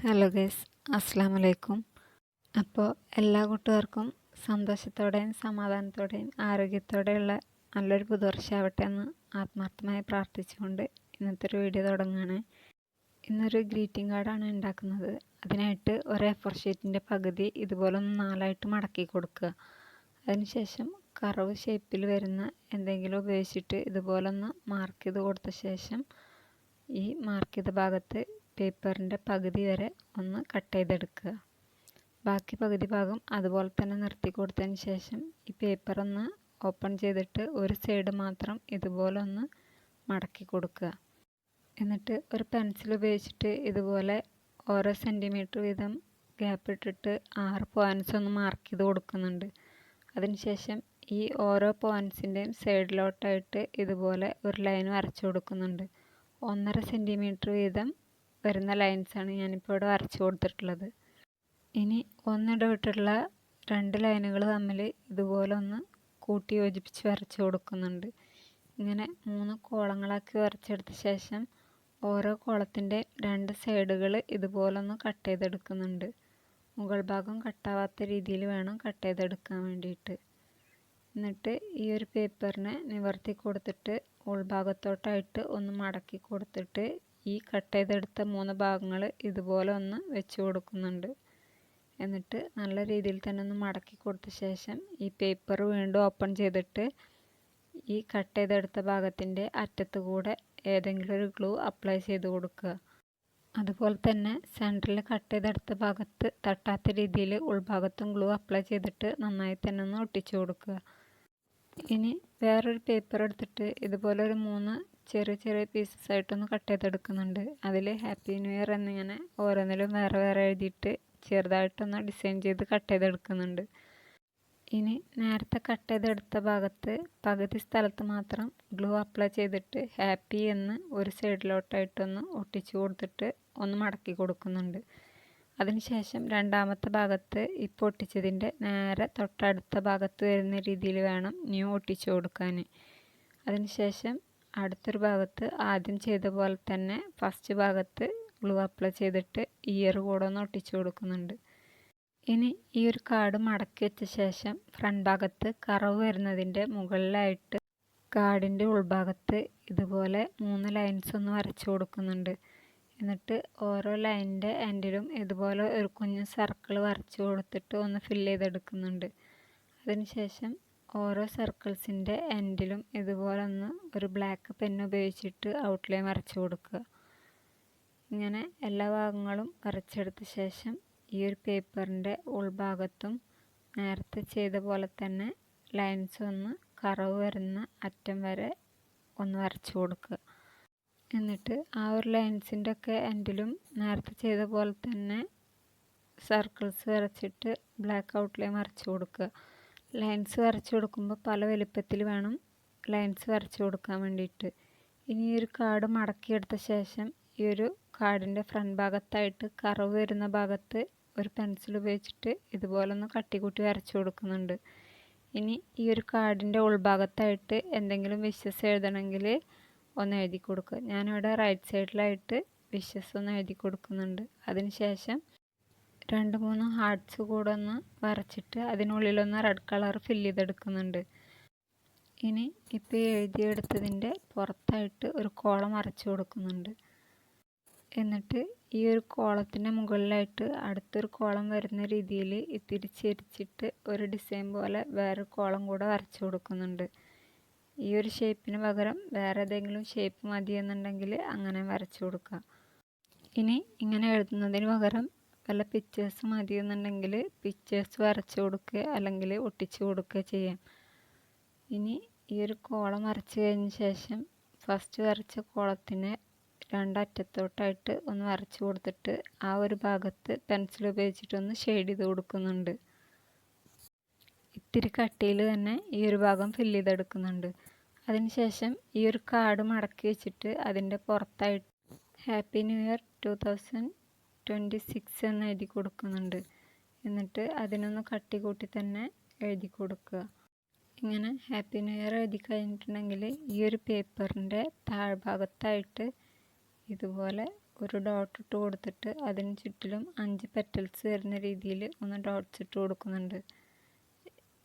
Hello guys, അസ്സാം വലൈക്കും. അപ്പോൾ എല്ലാ കൂട്ടുകാർക്കും സന്തോഷത്തോടെയും സമാധാനത്തോടെയും ആരോഗ്യത്തോടെയുള്ള നല്ലൊരു പുതുവർഷമാവട്ടെ എന്ന് ആത്മാർത്ഥമായി പ്രാർത്ഥിച്ചുകൊണ്ട് ഇന്നത്തെ ഒരു വീഡിയോ തുടങ്ങുകയാണ്. ഇന്നൊരു ഗ്രീറ്റിംഗ് കാർഡാണ് ഉണ്ടാക്കുന്നത്. അതിനായിട്ട് ഒരു A4 ഷീറ്റിൻ്റെ പകുതി ഇതുപോലെ ഒന്ന് 4ആയിട്ട് മടക്കി കൊടുക്കുക. അതിനുശേഷം കർവ് ഷേപ്പിൽ വരുന്ന എന്തെങ്കിലും ഉപയോഗിച്ചിട്ട് ഇതുപോലെ ഒന്ന് മാർക്ക് ചെയ്ത് കൊടുത്ത ശേഷം ഈ മാർക്ക് ചെയ്ത ഭാഗത്ത് പേപ്പറിൻ്റെ പകുതി വരെ ഒന്ന് കട്ട് ചെയ്തെടുക്കുക. ബാക്കി പകുതി ഭാഗം അതുപോലെ തന്നെ നിർത്തി കൊടുത്തതിന് ശേഷം ഈ പേപ്പർ ഒന്ന് ഓപ്പൺ ചെയ്തിട്ട് ഒരു സൈഡ് മാത്രം ഇതുപോലെ ഒന്ന് മടക്കി കൊടുക്കുക. എന്നിട്ട് ഒരു പെൻസിൽ ഉപയോഗിച്ചിട്ട് ഇതുപോലെ ഓരോ സെൻറ്റിമീറ്റർ വീതം ഗ്യാപ്പ് ഇട്ടിട്ട് 6 പോയിൻറ്റ്സ് ഒന്ന് മാർക്ക് ചെയ്ത് കൊടുക്കുന്നുണ്ട്. അതിനുശേഷം ഈ ഓരോ പോയിൻറ്റ്സിൻ്റെയും സൈഡിലോട്ടായിട്ട് ഇതുപോലെ ഒരു ലൈൻ വരച്ചു കൊടുക്കുന്നുണ്ട്. 1.5 സെൻറ്റിമീറ്റർ വീതം വരുന്ന ലൈൻസാണ് ഞാനിപ്പോൾ ഇവിടെ വരച്ചു കൊടുത്തിട്ടുള്ളത്. ഇനി ഒന്നിടവിട്ടുള്ള 2 ലൈനുകൾ തമ്മിൽ ഇതുപോലെ ഒന്ന് കൂട്ടി യോജിപ്പിച്ച് വരച്ചു കൊടുക്കുന്നുണ്ട്. ഇങ്ങനെ 3 കോളങ്ങളാക്കി വരച്ചെടുത്ത ശേഷം ഓരോ കോളത്തിൻ്റെ 2 സൈഡുകൾ ഇതുപോലെ ഒന്ന് കട്ട് ചെയ്തെടുക്കുന്നുണ്ട്. മുകൾ ഭാഗം കട്ടാവാത്ത രീതിയിൽ വേണം കട്ട് ചെയ്തെടുക്കാൻ വേണ്ടിയിട്ട്. എന്നിട്ട് ഈ ഒരു പേപ്പറിനെ നിവർത്തി കൊടുത്തിട്ട് ഉൾഭാഗത്തോട്ടായിട്ട് ഒന്ന് മടക്കി കൊടുത്തിട്ട് ഈ കട്ട് ചെയ്തെടുത്ത 3 ഭാഗങ്ങൾ ഇതുപോലെ ഒന്ന് വെച്ച് കൊടുക്കുന്നുണ്ട്. എന്നിട്ട് നല്ല രീതിയിൽ തന്നെ ഒന്ന് മടക്കി കൊടുത്ത ശേഷം ഈ പേപ്പർ വീണ്ടും ഓപ്പൺ ചെയ്തിട്ട് ഈ കട്ട് ചെയ്തെടുത്ത ഭാഗത്തിൻ്റെ അറ്റത്ത് കൂടെ ഏതെങ്കിലും ഒരു ഗ്ലൂ അപ്ലൈ ചെയ്ത് കൊടുക്കുക. അതുപോലെ തന്നെ സെൻറ്ററിൽ കട്ട് ചെയ്തെടുത്ത ഭാഗത്ത് തട്ടാത്ത രീതിയിൽ ഉൾഭാഗത്തും ഗ്ലൂ അപ്ലൈ ചെയ്തിട്ട് നന്നായി തന്നെ ഒന്ന് ഒട്ടിച്ചു കൊടുക്കുക. ഇനി വേറൊരു പേപ്പർ എടുത്തിട്ട് ഇതുപോലെ ഒരു 3 ചെറിയ ചെറിയ പീസസ് ആയിട്ടൊന്ന് കട്ട് ചെയ്തെടുക്കുന്നുണ്ട്. അതിൽ ഹാപ്പി ന്യൂ ഇയർ എന്നിങ്ങനെ ഓരോന്നിലും വേറെ വേറെ എഴുതിയിട്ട് ചെറുതായിട്ടൊന്ന് ഡിസൈൻ ചെയ്ത് കട്ട് ചെയ്തെടുക്കുന്നുണ്ട്. ഇനി നേരത്തെ കട്ട് ചെയ്തെടുത്ത ഭാഗത്ത് പകുതി സ്ഥലത്ത് മാത്രം ഗ്ലൂ അപ്ലൈ ചെയ്തിട്ട് ഹാപ്പി എന്ന് ഒരു സൈഡിലോട്ടായിട്ടൊന്ന് ഒട്ടിച്ചു കൊടുത്തിട്ട് ഒന്ന് മടക്കി കൊടുക്കുന്നുണ്ട്. അതിനുശേഷം രണ്ടാമത്തെ ഭാഗത്ത് ഇപ്പോൾ ഒട്ടിച്ചതിൻ്റെ നേരെ തൊട്ടടുത്ത ഭാഗത്ത് വരുന്ന രീതിയിൽ വേണം ന്യൂ ഒട്ടിച്ചു കൊടുക്കാൻ. അതിനുശേഷം അടുത്തൊരു ഭാഗത്ത് ആദ്യം ചെയ്ത പോലെ തന്നെ ഫസ്റ്റ് ഭാഗത്ത് ഗ്ലൂ അപ്ലൈ ചെയ്തിട്ട് ഇയർ കൂടെ ഒന്ന് ഒട്ടിച്ചു കൊടുക്കുന്നുണ്ട്. ഇനി ഈ ഒരു കാർഡ് മടക്കി വെച്ച ശേഷം ഫ്രണ്ട് ഭാഗത്ത് കർവ് വരുന്നതിൻ്റെ മുകളിലായിട്ട് കാർഡിൻ്റെ ഉൾഭാഗത്ത് ഇതുപോലെ 3 ലൈൻസ് ഒന്ന് വരച്ചു കൊടുക്കുന്നുണ്ട്. എന്നിട്ട് ഓരോ ലൈനിൻ്റെ എൻഡിലും ഇതുപോലെ ഒരു കുഞ്ഞ് സർക്കിൾ വരച്ചു കൊടുത്തിട്ട് ഒന്ന് ഫില്ല് ചെയ്തെടുക്കുന്നുണ്ട്. അതിനുശേഷം ഓരോ സർക്കിൾസിൻ്റെ എൻഡിലും ഇതുപോലെ ഒന്ന് ഒരു ബ്ലാക്ക് പെൻ ഉപയോഗിച്ചിട്ട് ഔട്ട്ലൈൻ വരച്ചു കൊടുക്കുക. ഇങ്ങനെ എല്ലാ ഭാഗങ്ങളും വരച്ചെടുത്ത ശേഷം ഈ ഒരു പേപ്പറിൻ്റെ ഉൾഭാഗത്തും നേരത്തെ ചെയ്ത പോലെ തന്നെ ലൈൻസ് ഒന്ന് കർവ് വരുന്ന അറ്റം വരെ ഒന്ന് വരച്ചു കൊടുക്കുക. എന്നിട്ട് ആ ഒരു ലൈൻസിൻ്റെ ഒക്കെ എൻഡിലും നേരത്തെ ചെയ്ത പോലെ തന്നെ സർക്കിൾസ് വരച്ചിട്ട് ബ്ലാക്ക് ഔട്ട്ലൈൻ വരച്ചു കൊടുക്കുക. ലൈൻസ് വരച്ചു കൊടുക്കുമ്പോൾ പല വലിപ്പത്തിൽ വേണം ലൈൻസ് വരച്ചു കൊടുക്കാൻ വേണ്ടിയിട്ട്. ഇനി ഈ ഒരു കാർഡ് മടക്കിയെടുത്ത ശേഷം ഈ ഒരു കാർഡിൻ്റെ ഫ്രണ്ട് ഭാഗത്തായിട്ട് കർവ് വരുന്ന ഭാഗത്ത് ഒരു പെൻസിൽ ഉപയോഗിച്ചിട്ട് ഇതുപോലെ ഒന്ന് കട്ടികൂട്ടി വരച്ചു കൊടുക്കുന്നുണ്ട്. ഇനി ഈ ഒരു കാർഡിൻ്റെ ഉൾഭാഗത്തായിട്ട് എന്തെങ്കിലും വിഷസ് എഴുതണമെങ്കിൽ ഒന്ന് എഴുതി കൊടുക്കുക. ഞാനിവിടെ റൈറ്റ് സൈഡിലായിട്ട് വിഷസ് ഒന്ന് എഴുതി കൊടുക്കുന്നുണ്ട്. അതിനുശേഷം 2-3 ഹാർട്ട്സ് കൂടെ ഒന്ന് വരച്ചിട്ട് അതിനുള്ളിലൊന്ന് റെഡ് കളർ ഫില്ല് ചെയ്തെടുക്കുന്നുണ്ട്. ഇനി ഇപ്പോൾ എഴുതിയെടുത്തതിൻ്റെ പുറത്തായിട്ട് ഒരു കോളം വരച്ചു കൊടുക്കുന്നുണ്ട്. എന്നിട്ട് ഈ ഒരു കോളത്തിൻ്റെ മുകളിലായിട്ട് അടുത്തൊരു കോളം വരുന്ന രീതിയിൽ തിരിച്ചിരിച്ചിട്ട് ഒരു ഡിസൈൻ പോലെ വേറൊരു കോളം കൂടെ വരച്ചു കൊടുക്കുന്നുണ്ട്. ഈ ഒരു ഷേപ്പിന് പകരം വേറെ ഏതെങ്കിലും ഷേപ്പ് മതിയെന്നുണ്ടെങ്കിൽ അങ്ങനെ വരച്ചു കൊടുക്കുക. ഇനി ഇങ്ങനെ എഴുതുന്നതിന് പകരം വല്ല പിക്ചേഴ്സ് മതിയെന്നുണ്ടെങ്കിൽ പിക്ചേഴ്സ് വരച്ചു കൊടുക്കുക അല്ലെങ്കിൽ ഒട്ടിച്ചു കൊടുക്കുക ചെയ്യാം. ഇനി ഈ ഒരു കോളം വരച്ചു കഴിഞ്ഞ ശേഷം ഫസ്റ്റ് വരച്ച കോളത്തിന് 2 അറ്റത്തോട്ടായിട്ട് ഒന്ന് വരച്ചു കൊടുത്തിട്ട് ആ ഒരു ഭാഗത്ത് പെൻസിൽ ഉപയോഗിച്ചിട്ടൊന്ന് ഷെയ്ഡ് ചെയ്ത് കൊടുക്കുന്നുണ്ട്. ഇത്തിരി കട്ടിയിൽ തന്നെ ഈ ഒരു ഭാഗം ഫില്ല് ചെയ്തെടുക്കുന്നുണ്ട്. അതിനുശേഷം ഈ ഒരു കാർഡ് മടക്കി വെച്ചിട്ട് അതിൻ്റെ പുറത്തായിട്ട് ഹാപ്പി ന്യൂ ഇയർ 2026 എന്ന് എഴുതി കൊടുക്കുന്നുണ്ട്. എന്നിട്ട് അതിനൊന്ന് കട്ടി കൂട്ടി തന്നെ എഴുതി കൊടുക്കുക. ഇങ്ങനെ ഹാപ്പി ന്യൂ ഇയർ എഴുതി കഴിഞ്ഞിട്ടുണ്ടെങ്കിൽ ഈ ഒരു പേപ്പറിൻ്റെ താഴ്ഭാഗത്തായിട്ട് ഇതുപോലെ ഒരു ഡോട്ട് ഇട്ട് കൊടുത്തിട്ട് അതിന് ചുറ്റിലും 5 പെറ്റൽസ് വരുന്ന രീതിയിൽ ഒന്ന് ഡോട്ട്സ് ഇട്ട് കൊടുക്കുന്നുണ്ട്.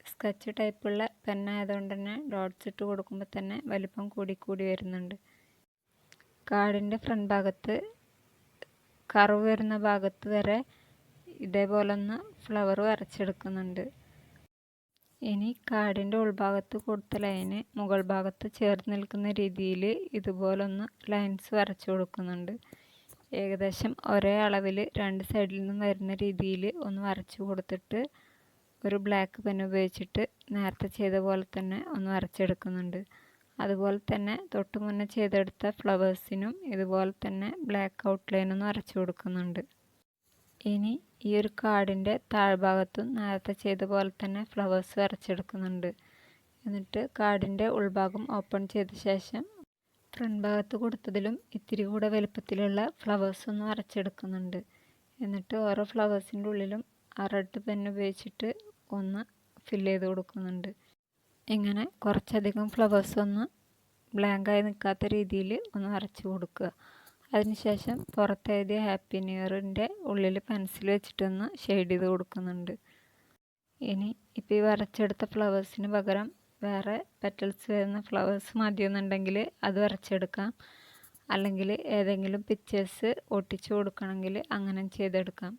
സ്കെച്ച് ടൈപ്പുള്ള പെന്നായതുകൊണ്ട് തന്നെ ഡോട്ട്സ് ഇട്ട് കൊടുക്കുമ്പോൾ തന്നെ വലിപ്പം കൂടി വരുന്നുണ്ട്. കാർഡിൻ്റെ ഫ്രണ്ട് ഭാഗത്ത് കർവ് വരുന്ന ഭാഗത്ത് വരെ ഇതേപോലെ ഒന്ന് ഫ്ലവർ വരച്ചെടുക്കുന്നുണ്ട്. ഇനി കാർഡിൻ്റെ ഉൾഭാഗത്ത് കൊടുത്ത ലൈന് മുകൾ ഭാഗത്ത് ചേർന്ന് നിൽക്കുന്ന രീതിയിൽ ഇതുപോലൊന്ന് ലൈൻസ് വരച്ചു കൊടുക്കുന്നുണ്ട്. ഏകദേശം ഒരേ അളവിൽ രണ്ട് സൈഡിൽ നിന്നും വരുന്ന രീതിയിൽ ഒന്ന് വരച്ചു കൊടുത്തിട്ട് ഒരു ബ്ലാക്ക് പെൻ ഉപയോഗിച്ചിട്ട് നേരത്തെ ചെയ്ത പോലെ തന്നെ ഒന്ന് വരച്ചെടുക്കുന്നുണ്ട്. അതുപോലെ തന്നെ തൊട്ട് മുന്നേ ചെയ്തെടുത്ത ഫ്ലവേഴ്സിനും ഇതുപോലെ തന്നെ ബ്ലാക്ക് ഔട്ട്ലൈൻ ഒന്ന് വരച്ചു കൊടുക്കുന്നുണ്ട്. ഇനി ഈ ഒരു കാർഡിൻ്റെ താഴ്ഭാഗത്തും നേരത്തെ ചെയ്ത പോലെ തന്നെ ഫ്ലവേഴ്സ് വരച്ചെടുക്കുന്നുണ്ട്. എന്നിട്ട് കാർഡിൻ്റെ ഉൾഭാഗം ഓപ്പൺ ചെയ്ത ശേഷം ഫ്രണ്ട് ഭാഗത്ത് കൊടുത്തതിലും ഇത്തിരി കൂടെ വലുപ്പത്തിലുള്ള ഫ്ലവേഴ്സ് ഒന്ന് വരച്ചെടുക്കുന്നുണ്ട്. എന്നിട്ട് ഓരോ ഫ്ലവേഴ്സിൻ്റെ ഉള്ളിലും ആ റെഡ് പെൻ ഉപയോഗിച്ചിട്ട് ഒന്ന് ഫില്ല് ചെയ്ത് കൊടുക്കുന്നുണ്ട്. ഇങ്ങനെ കുറച്ചധികം ഫ്ലവേഴ്സ് ഒന്ന് ബ്ലാങ്കായി നിൽക്കാത്ത രീതിയിൽ ഒന്ന് വരച്ച് കൊടുക്കുക. അതിനുശേഷം പുറത്തെഴുതിയ ഹാപ്പി ന്യൂ ഇയറിൻ്റെ ഉള്ളിൽ പെൻസിൽ വെച്ചിട്ടൊന്ന് ഷെയ്ഡ് ചെയ്ത് കൊടുക്കുന്നുണ്ട്. ഇനി ഇപ്പോൾ ഈ വരച്ചെടുത്ത ഫ്ലവേഴ്സിന് പകരം വേറെ പെറ്റൽസ് വരുന്ന ഫ്ലവേഴ്സ് മതിയെന്നുണ്ടെങ്കിൽ അത് വരച്ചെടുക്കാം. അല്ലെങ്കിൽ ഏതെങ്കിലും പിക്ചേഴ്സ് ഒട്ടിച്ചു കൊടുക്കണമെങ്കിൽ അങ്ങനെ ചെയ്തെടുക്കാം.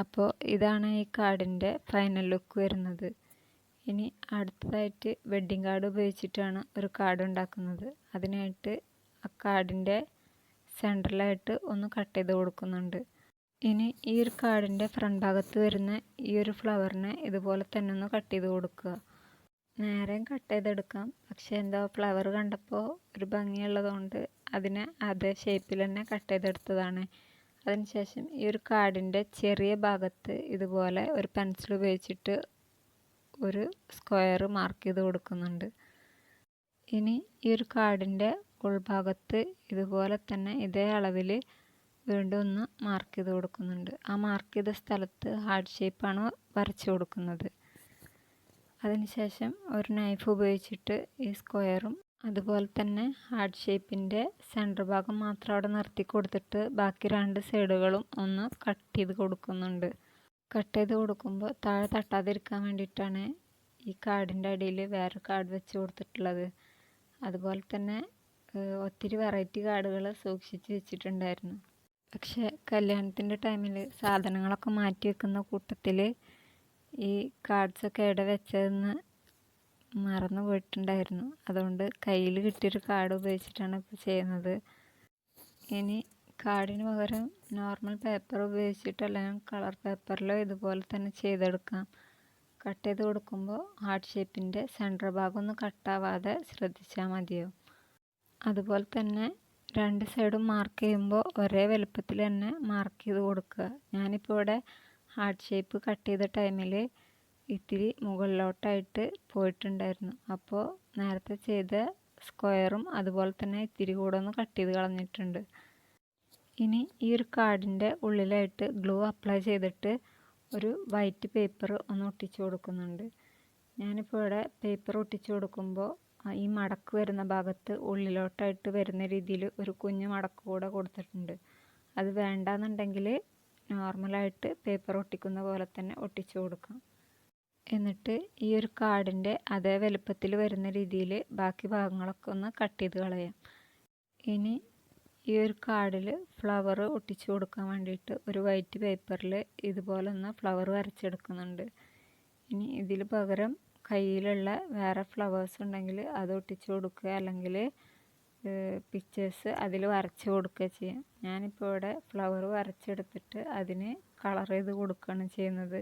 അപ്പോൾ ഇതാണ് ഈ കാർഡിൻ്റെ ഫൈനൽ ലുക്ക് വരുന്നത്. ഇനി അടുത്തതായിട്ട് വെഡ്ഡിങ് കാർഡ് ഉപയോഗിച്ചിട്ടാണ് ഒരു കാർഡ് ഉണ്ടാക്കുന്നത്. അതിനായിട്ട് ആ കാർഡിൻ്റെ സെൻറ്ററിലായിട്ട് ഒന്ന് കട്ട് ചെയ്ത് കൊടുക്കുന്നുണ്ട്. ഇനി ഈ ഒരു കാർഡിൻ്റെ ഫ്രണ്ട് ഭാഗത്ത് വരുന്ന ഈ ഒരു ഫ്ലവറിനെ ഇതുപോലെ തന്നെ ഒന്ന് കട്ട് ചെയ്ത് കൊടുക്കുക. നേരെയും കട്ട് ചെയ്തെടുക്കാം, പക്ഷേ എന്താ ഫ്ലവർ കണ്ടപ്പോൾ ഒരു ഭംഗിയുള്ളതുകൊണ്ട് അതിനെ അതേ ഷേപ്പിൽ തന്നെ കട്ട് ചെയ്തെടുത്തതാണ്. അതിനുശേഷം ഈ ഒരു കാർഡിൻ്റെ ചെറിയ ഭാഗത്ത് ഇതുപോലെ ഒരു പെൻസിൽ ഉപയോഗിച്ചിട്ട് ഒരു സ്ക്വയർ മാർക്ക് ചെയ്ത് കൊടുക്കുന്നുണ്ട്. ഇനി ഈ ഒരു കാർഡിൻ്റെ ഉൾഭാഗത്ത് ഇതുപോലെ തന്നെ ഇതേ അളവിൽ വീണ്ടും ഒന്ന് മാർക്ക് ചെയ്ത് കൊടുക്കുന്നുണ്ട്. ആ മാർക്ക് ചെയ്ത സ്ഥലത്ത് ഹാർട്ട് ഷേപ്പാണ് വരച്ചു കൊടുക്കുന്നത്. അതിനുശേഷം ഒരു നൈഫ് ഉപയോഗിച്ചിട്ട് ഈ സ്ക്വയറും അതുപോലെ തന്നെ ഹാർട്ട് ഷേപ്പിൻ്റെ സെൻറ്റർ ഭാഗം മാത്രം അവിടെ നിർത്തി കൊടുത്തിട്ട് ബാക്കി രണ്ട് സൈഡുകളും ഒന്ന് കട്ട് ചെയ്ത് കൊടുക്കുന്നുണ്ട്. കട്ട് ചെയ്ത് കൊടുക്കുമ്പോൾ താഴെ തട്ടാതിരിക്കാൻ വേണ്ടിയിട്ടാണ് ഈ കാർഡിൻ്റെ അടിയിൽ വേറെ കാർഡ് വെച്ച് കൊടുത്തിട്ടുള്ളത്. അതുപോലെ തന്നെ ഒത്തിരി വെറൈറ്റി കാർഡുകൾ സൂക്ഷിച്ച് വെച്ചിട്ടുണ്ടായിരുന്നു. പക്ഷേ കല്യാണത്തിൻ്റെ ടൈമിൽ സാധനങ്ങളൊക്കെ മാറ്റി വെക്കുന്ന കൂട്ടത്തിൽ ഈ കാർഡ്സൊക്കെ എവിടെ വെച്ചതെന്ന് മറന്നു പോയിട്ടുണ്ടായിരുന്നു. അതുകൊണ്ട് കയ്യിൽ കിട്ടിയൊരു കാർഡ് ഉപയോഗിച്ചിട്ടാണ് ഇപ്പോൾ ചെയ്യുന്നത്. ഇനി കാർഡിന് പകരം നോർമൽ പേപ്പർ ഉപയോഗിച്ചിട്ട് അല്ലെങ്കിൽ കളർ പേപ്പറിലോ ഇതുപോലെ തന്നെ ചെയ്തെടുക്കാം. കട്ട് ചെയ്ത് കൊടുക്കുമ്പോൾ ഹാർട്ട് ഷേപ്പിൻ്റെ സെൻറ്റർ ഭാഗം ഒന്ന് കട്ടാവാതെ ശ്രദ്ധിച്ചാൽ മതിയാവും. അതുപോലെ തന്നെ രണ്ട് സൈഡും മാർക്ക് ചെയ്യുമ്പോൾ ഒരേ വലുപ്പത്തിൽ തന്നെ മാർക്ക് ചെയ്ത് കൊടുക്കുക. ഞാനിപ്പോൾ ഇവിടെ ഹാർട്ട് ഷേപ്പ് കട്ട് ചെയ്ത ടൈമിൽ ഇത്തിരി മുകളിലോട്ടായിട്ട് പോയിട്ടുണ്ടായിരുന്നു. അപ്പോൾ നേരത്തെ ചെയ്ത സ്ക്വയറും അതുപോലെ തന്നെ ഇത്തിരി കൂടെ ഒന്ന് കട്ട് ചെയ്ത് കളഞ്ഞിട്ടുണ്ട്. ഇനി ഈ ഒരു കാർഡിൻ്റെ ഉള്ളിലായിട്ട് ഗ്ലൂ അപ്ലൈ ചെയ്തിട്ട് ഒരു വൈറ്റ് പേപ്പർ ഒന്ന് ഒട്ടിച്ചു കൊടുക്കുന്നുണ്ട്. ഞാനിപ്പോൾ ഇവിടെ പേപ്പർ ഒട്ടിച്ചു കൊടുക്കുമ്പോൾ ഈ മടക്ക് വരുന്ന ഭാഗത്ത് ഉള്ളിലോട്ടായിട്ട് വരുന്ന രീതിയിൽ ഒരു കുഞ്ഞു മടക്ക് കൂടെ കൊടുത്തിട്ടുണ്ട്. അത് വേണ്ടാന്നുണ്ടെങ്കിൽ നോർമലായിട്ട് പേപ്പർ ഒട്ടിക്കുന്ന പോലെ തന്നെ ഒട്ടിച്ചു കൊടുക്കാം. എന്നിട്ട് ഈ ഒരു കാർഡിൻ്റെ അതേ വലുപ്പത്തിൽ വരുന്ന രീതിയിൽ ബാക്കി ഭാഗങ്ങളൊക്കെ ഒന്ന് കട്ട് ചെയ്ത് കളയാം. ഇനി ഈ ഒരു കാർഡിൽ ഫ്ലവർ ഒട്ടിച്ചു കൊടുക്കാൻ വേണ്ടിയിട്ട് ഒരു വൈറ്റ് പേപ്പറിൽ ഇതുപോലെ ഒന്ന് ഫ്ലവർ വരച്ചെടുക്കുന്നുണ്ട്. ഇനി ഇതിൽ പകരം കയ്യിലുള്ള വേറെ ഫ്ലവേഴ്സ് ഉണ്ടെങ്കിൽ അത് ഒട്ടിച്ചു കൊടുക്കുക, അല്ലെങ്കിൽ പിക്ചേഴ്സ് അതിൽ വരച്ച് കൊടുക്കുക ചെയ്യാം. ഞാനിപ്പോൾ ഇവിടെ ഫ്ലവർ വരച്ചെടുത്തിട്ട് അതിന് കളർ ചെയ്ത് കൊടുക്കുകയാണ് ചെയ്യുന്നത്.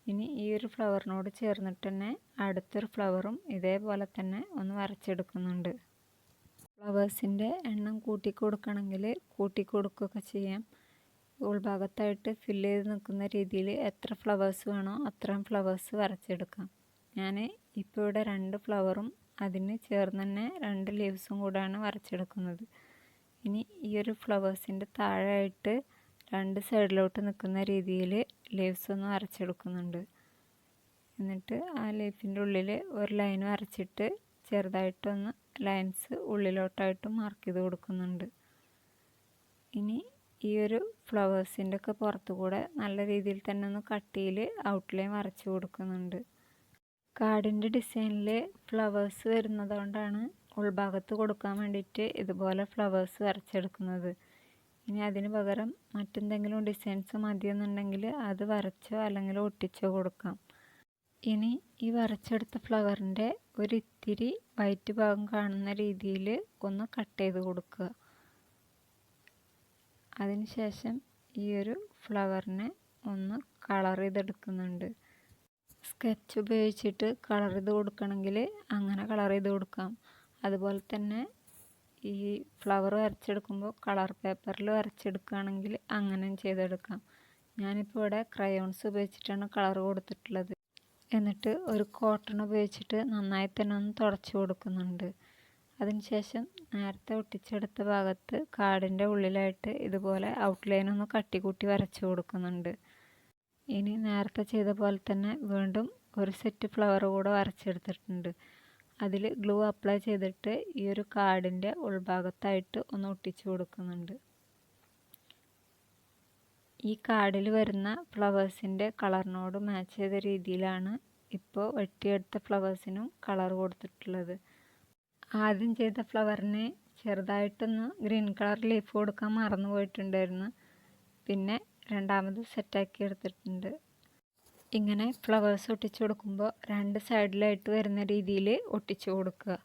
ഇനി ഈ ഒരു ഫ്ലവറിനോട് ചേർന്നിട്ട് തന്നെ അടുത്തൊരു ഫ്ലവറും ഇതേപോലെ തന്നെ ഒന്ന് വരച്ചെടുക്കുന്നുണ്ട്. ഫ്ലവേഴ്സിൻ്റെ എണ്ണം കൂട്ടി കൊടുക്കണമെങ്കിൽ കൂട്ടി കൊടുക്കുകയൊക്കെ ചെയ്യാം. ഉൾഭാഗത്തായിട്ട് ഫില്ല് ചെയ്ത് നിൽക്കുന്ന രീതിയിൽ എത്ര ഫ്ലവേഴ്സ് വേണോ അത്രയും ഫ്ലവേഴ്സ് വരച്ചെടുക്കാം. ഞാൻ ഇപ്പോൾ ഇവിടെ 2 ഫ്ലവറും അതിന് ചേർന്ന് തന്നെ 2 ലീവ്സും കൂടെയാണ് വരച്ചെടുക്കുന്നത്. ഇനി ഈ ഒരു ഫ്ലവേഴ്സിൻ്റെ താഴെയായിട്ട് 2 സൈഡിലോട്ട് നിൽക്കുന്ന രീതിയിൽ ലീവ്സ് ഒന്ന് വരച്ചെടുക്കുന്നുണ്ട്. എന്നിട്ട് ആ ലീഫിൻ്റെ ഉള്ളിൽ ഒരു ലൈൻ വരച്ചിട്ട് ചെറുതായിട്ടൊന്ന് ലൈൻസ് ഉള്ളിലോട്ടായിട്ട് മാർക്ക് ചെയ്ത് കൊടുക്കുന്നുണ്ട്. ഇനി ഈ ഒരു ഫ്ലവേഴ്സിൻ്റെ ഒക്കെ പുറത്തു കൂടെ നല്ല രീതിയിൽ തന്നെ ഒന്ന് കട്ടിയിൽ ഔട്ട്ലൈൻ വരച്ചു കൊടുക്കുന്നുണ്ട്. കാർഡിൻ്റെ ഡിസൈനിൽ ഫ്ലവേഴ്സ് വരുന്നത് കൊണ്ടാണ് ഉൾഭാഗത്ത് കൊടുക്കാൻ വേണ്ടിയിട്ട് ഇതുപോലെ ഫ്ലവേഴ്സ് വരച്ചെടുക്കുന്നത്. ഇനി അതിന് പകരം മറ്റെന്തെങ്കിലും ഡിസൈൻസ് മതിയെന്നുണ്ടെങ്കിൽ അത് വരച്ചോ അല്ലെങ്കിൽ ഒട്ടിച്ചോ കൊടുക്കാം. ഇനി ഈ വരച്ചെടുത്ത ഫ്ലവറിൻ്റെ ഒരിത്തിരി വൈറ്റ് ഭാഗം കാണുന്ന രീതിയിൽ ഒന്ന് കട്ട് ചെയ്ത് കൊടുക്കുക. അതിനുശേഷം ഈ ഒരു ഫ്ലവറിനെ ഒന്ന് കളർ ചെയ്തെടുക്കുന്നുണ്ട്. സ്കെച്ച് ഉപയോഗിച്ചിട്ട് കളർ ചെയ്ത് കൊടുക്കണമെങ്കിൽ അങ്ങനെ കളർ ചെയ്ത് കൊടുക്കാം. അതുപോലെ തന്നെ ഈ ഫ്ലവർ വരച്ചെടുക്കുമ്പോൾ കളർ പേപ്പറിൽ വരച്ചെടുക്കുകയാണെങ്കിൽ അങ്ങനെയും ചെയ്തെടുക്കാം. ഞാനിപ്പോൾ ഇവിടെ ക്രയോൺസ് ഉപയോഗിച്ചിട്ടാണ് കളർ കൊടുത്തിട്ടുള്ളത്. എന്നിട്ട് ഒരു കോട്ടൺ ഉപയോഗിച്ചിട്ട് നന്നായി തന്നെ ഒന്ന് തുടച്ചു കൊടുക്കുന്നുണ്ട്. അതിനുശേഷം നേരത്തെ ഒട്ടിച്ചെടുത്ത ഭാഗത്ത് കാർഡിൻ്റെ ഉള്ളിലായിട്ട് ഇതുപോലെ ഔട്ട്ലൈൻ ഒന്ന് കട്ടികൂട്ടി വരച്ചു കൊടുക്കുന്നുണ്ട്. ഇനി നേരത്തെ ചെയ്ത പോലെ തന്നെ വീണ്ടും ഒരു സെറ്റ് ഫ്ലവർ കൂടെ വരച്ചെടുത്തിട്ടുണ്ട്. അതിൽ ഗ്ലൂ അപ്ലൈ ചെയ്തിട്ട് ഈ ഒരു കാർഡിൻ്റെ ഉൾഭാഗത്തായിട്ട് ഒന്ന് ഒട്ടിച്ചു കൊടുക്കുന്നുണ്ട്. ഈ കാർഡിൽ വരുന്ന ഫ്ലവേഴ്സിൻ്റെ കളറിനോട് മാച്ച് ചെയ്ത രീതിയിലാണ് ഇപ്പോൾ വെട്ടിയെടുത്ത ഫ്ലവേഴ്സിനും കളർ കൊടുത്തിട്ടുള്ളത്. ആദ്യം ചെയ്ത ഫ്ലവറിന് ചെറുതായിട്ടൊന്ന് ഗ്രീൻ കളർ ലീഫ് കൊടുക്കാൻ മറന്നു പോയിട്ടുണ്ടായിരുന്നു. പിന്നെ രണ്ടാമത് സെറ്റാക്കി എടുത്തിട്ടുണ്ട്. ഇങ്ങനെ ഫ്ലവേഴ്സ് ഒട്ടിച്ചു കൊടുക്കുമ്പോൾ രണ്ട് സൈഡിലായിട്ട് വരുന്ന രീതിയിൽ ഒട്ടിച്ചു കൊടുക്കുക.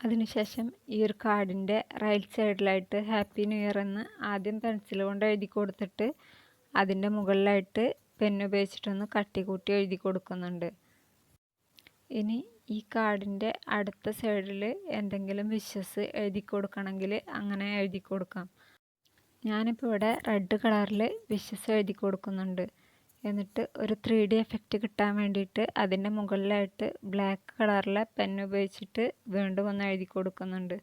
അതിനുശേഷം ഈ ഒരു കാർഡിൻ്റെ റൈറ്റ് സൈഡിലായിട്ട് ഹാപ്പി ന്യൂ ഇയർ എന്ന് ആദ്യം പെൻസിൽ കൊണ്ട് എഴുതി കൊടുത്തിട്ട് അതിൻ്റെ മുകളിലായിട്ട് പെന്ന് ഉപയോഗിച്ചിട്ടൊന്ന് കട്ടി കൂട്ടി എഴുതി കൊടുക്കുന്നുണ്ട്. ഇനി ഈ കാർഡിൻ്റെ അടുത്ത സൈഡിൽ എന്തെങ്കിലും വിഷസ് എഴുതി കൊടുക്കണമെങ്കിൽ അങ്ങനെ എഴുതി കൊടുക്കാം. ഞാനിപ്പോൾ ഇവിടെ റെഡ് കളറിൽ വിഷസ് എഴുതി കൊടുക്കുന്നുണ്ട്. എന്നിട്ട് ഒരു 3D എഫക്റ്റ് കിട്ടാൻ വേണ്ടിയിട്ട് അതിൻ്റെ മുകളിലായിട്ട് ബ്ലാക്ക് കളറിലെ പെന്ന് ഉപയോഗിച്ചിട്ട് വീണ്ടും ഒന്ന് എഴുതി കൊടുക്കുന്നുണ്ട്.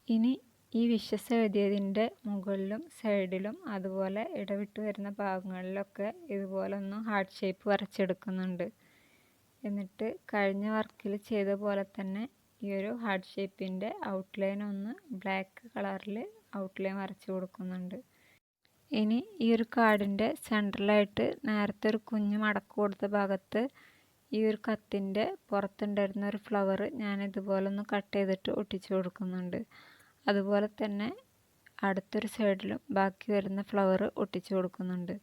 ഇനി ഈ വിഷസ് എഴുതിയതിൻ്റെ മുകളിലും സൈഡിലും അതുപോലെ ഇടവിട്ട് വരുന്ന ഭാഗങ്ങളിലൊക്കെ ഇതുപോലെ ഒന്ന് ഹാർട്ട് ഷേപ്പ് വരച്ചെടുക്കുന്നുണ്ട്. എന്നിട്ട് കഴിഞ്ഞ വർക്കിൽ ചെയ്ത പോലെ തന്നെ ഈ ഒരു ഹാർട്ട് ഷേപ്പിൻ്റെ ഔട്ട്ലൈൻ ഒന്ന് ബ്ലാക്ക് കളറിൽ ഔട്ട്ലൈൻ വരച്ചു കൊടുക്കുന്നുണ്ട്. ഇനി ഈ ഒരു കാർഡിൻ്റെ സെൻറ്ററിലായിട്ട് നേരത്തെ ഒരു കുഞ്ഞ് മടക്ക് കൊടുത്ത ഭാഗത്ത് ഈ ഒരു കത്തിൻ്റെ പുറത്തുണ്ടായിരുന്ന ഒരു ഫ്ലവർ ഞാൻ ഇതുപോലെ ഒന്ന് കട്ട് ചെയ്തിട്ട് ഒട്ടിച്ചു കൊടുക്കുന്നുണ്ട്. അതുപോലെ തന്നെ അടുത്തൊരു സൈഡിലും ബാക്കി വരുന്ന ഫ്ലവർ ഒട്ടിച്ചു കൊടുക്കുന്നുണ്ട്.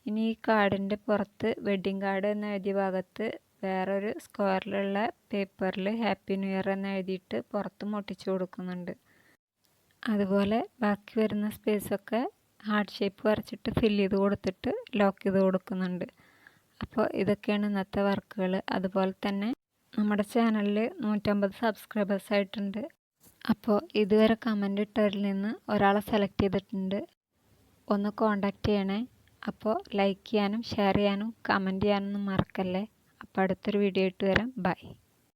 ഇനി ഈ കാർഡിൻ്റെ പുറത്ത് വെഡ്ഡിങ് കാർഡ് എന്ന് എഴുതിയ ഭാഗത്ത് വേറൊരു സ്ക്വയറിലുള്ള പേപ്പറിൽ ഹാപ്പി ന്യൂ ഇയർ എന്ന് എഴുതിയിട്ട് പുറത്തും ഒട്ടിച്ചു കൊടുക്കുന്നുണ്ട്. അതുപോലെ ബാക്കി വരുന്ന സ്പേസൊക്കെ ഹാർട്ട് ഷേപ്പ് വരച്ചിട്ട് ഫില്ല് ചെയ്ത് കൊടുത്തിട്ട് ലോക്ക് ചെയ്ത് കൊടുക്കുന്നുണ്ട്. അപ്പോൾ ഇതൊക്കെയാണ് ഇന്നത്തെ വർക്കുകൾ. അതുപോലെ തന്നെ നമ്മുടെ ചാനലിൽ 150 സബ്സ്ക്രൈബേഴ്സ് ആയിട്ടുണ്ട്. അപ്പോൾ ഇതുവരെ കമൻ്റ് ഇട്ടവരിൽ നിന്ന് ഒരാളെ സെലക്ട് ചെയ്തിട്ടുണ്ട്. ഒന്ന് കോണ്ടാക്ട് ചെയ്യണേ. അപ്പോൾ ലൈക്ക് ചെയ്യാനും ഷെയർ ചെയ്യാനും കമൻറ്റ് ചെയ്യാനൊന്നും മറക്കല്ലേ. അപ്പോൾ അടുത്തൊരു വീഡിയോ ആയിട്ട് വരാം. ബൈ.